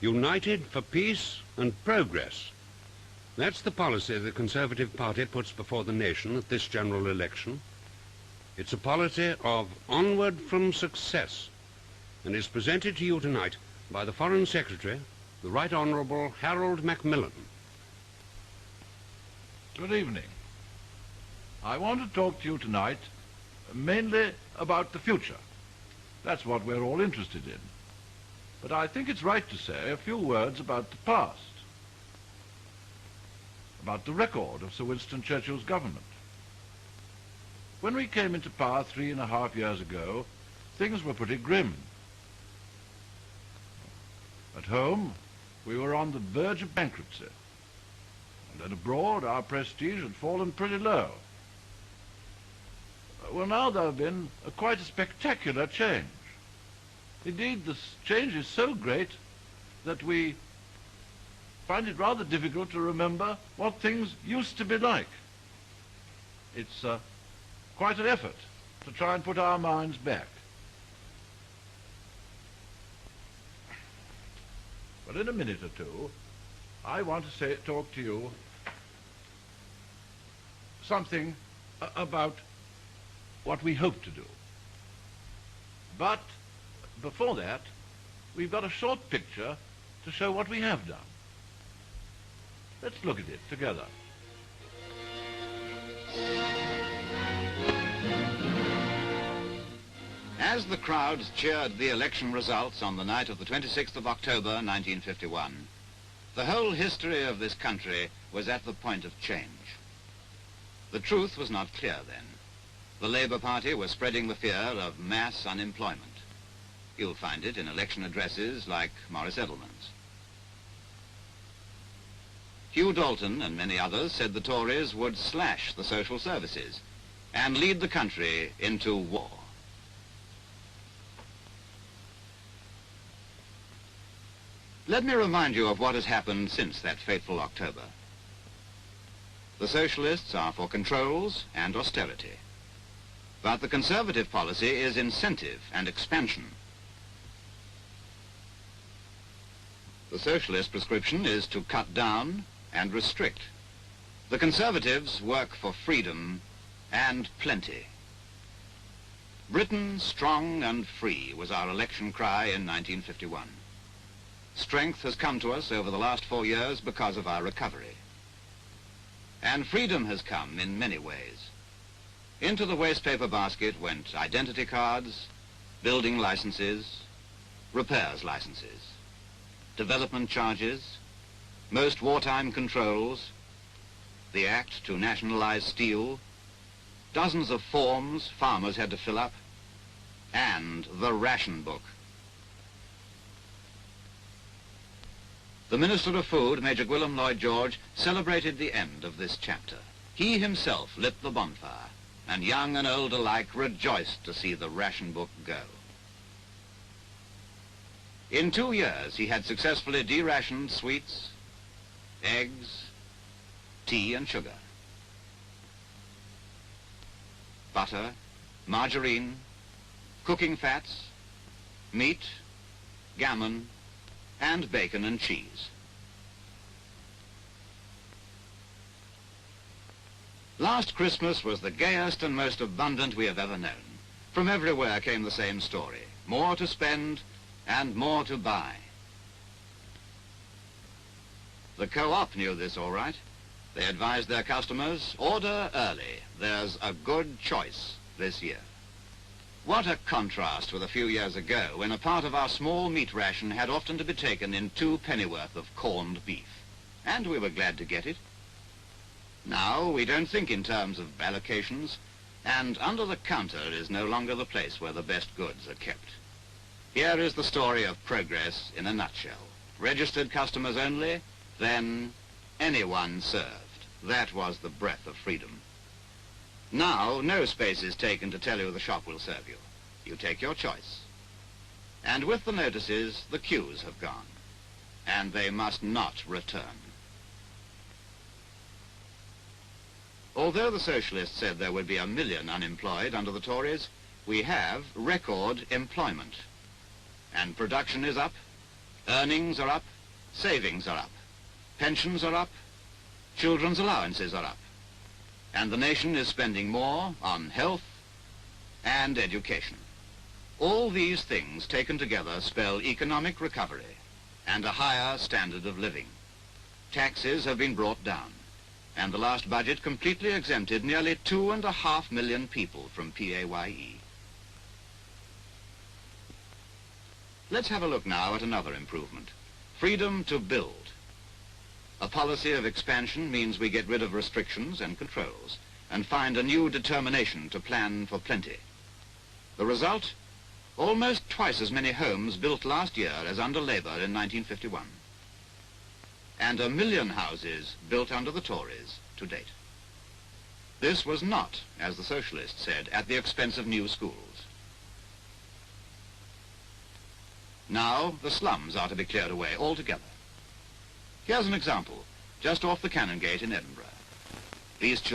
United for peace and progress. That's the policy the Conservative Party puts before the nation at this general election. It's a policy of onward from success, and is presented to you tonight by the Foreign Secretary, the Right Honourable Harold Macmillan. Good evening. I want to talk to you tonight mainly about the future. That's what we're all interested in. But I think it's right to say a few words about the past, about the record of Sir Winston Churchill's government. When we came into power 3.5 years ago, things were pretty grim. At home, we were on the verge of bankruptcy. And then abroad, our prestige had fallen pretty low. Well, now there have been quite a spectacular change. Indeed, this change is so great that we find it rather difficult to remember what things used to be like. It's quite an effort to try and put our minds back. But in a minute or two, I want to talk to you something about what we hope to do. But before that, we've got a short picture to show what we have done. Let's look at it together. As the crowds cheered the election results on the night of the 26th of October 1951, the whole history of this country was at the point of change. The truth was not clear then. The Labour Party was spreading the fear of mass unemployment. You'll find it in election addresses like Maurice Edelman's. Hugh Dalton and many others said the Tories would slash the social services and lead the country into war. Let me remind you of what has happened since that fateful October. The Socialists are for controls and austerity. But the Conservative policy is incentive and expansion. The Socialist prescription is to cut down and restrict. The Conservatives work for freedom and plenty. Britain strong and free was our election cry in 1951. Strength has come to us over the last 4 years because of our recovery. And freedom has come in many ways. Into the wastepaper basket went identity cards, building licenses, repairs licenses, development charges, most wartime controls, the act to nationalize steel, dozens of forms farmers had to fill up, and the ration book. The Minister of Food, Major Gwilym Lloyd George, celebrated the end of this chapter. He himself lit the bonfire, and young and old alike rejoiced to see the ration book go. In 2 years, he had successfully derationed sweets, eggs, tea and sugar, butter, margarine, cooking fats, meat, gammon, and bacon and cheese. Last Christmas was the gayest and most abundant we have ever known. From everywhere came the same story: more to spend and more to buy. The co-op knew this all right. They advised their customers, order early. There's a good choice this year. What a contrast with a few years ago, when a part of our small meat ration had often to be taken in 2 pennyworth of corned beef. And we were glad to get it. Now we don't think in terms of allocations, and under the counter is no longer the place where the best goods are kept. Here is the story of progress in a nutshell. Registered customers only, then anyone served. That was the breath of freedom. Now, no space is taken to tell you the shop will serve you. You take your choice. And with the notices, the queues have gone. And they must not return. Although the Socialists said there would be 1 million unemployed under the Tories, we have record employment. And production is up, earnings are up, Savings are up, pensions are up, children's allowances are up, and the nation is spending more on health and education. All these things taken together spell economic recovery and a higher standard of living. Taxes have been brought down, and the last budget completely exempted nearly 2.5 million people from PAYE. Let's have a look now at another improvement: freedom to build. A policy of expansion means we get rid of restrictions and controls and find a new determination to plan for plenty. The result? Almost twice as many homes built last year as under Labour in 1951. And 1 million houses built under the Tories to date. This was not, as the socialists said, at the expense of new schools. Now the slums are to be cleared away altogether. Here's an example, just off the Canongate in Edinburgh. These children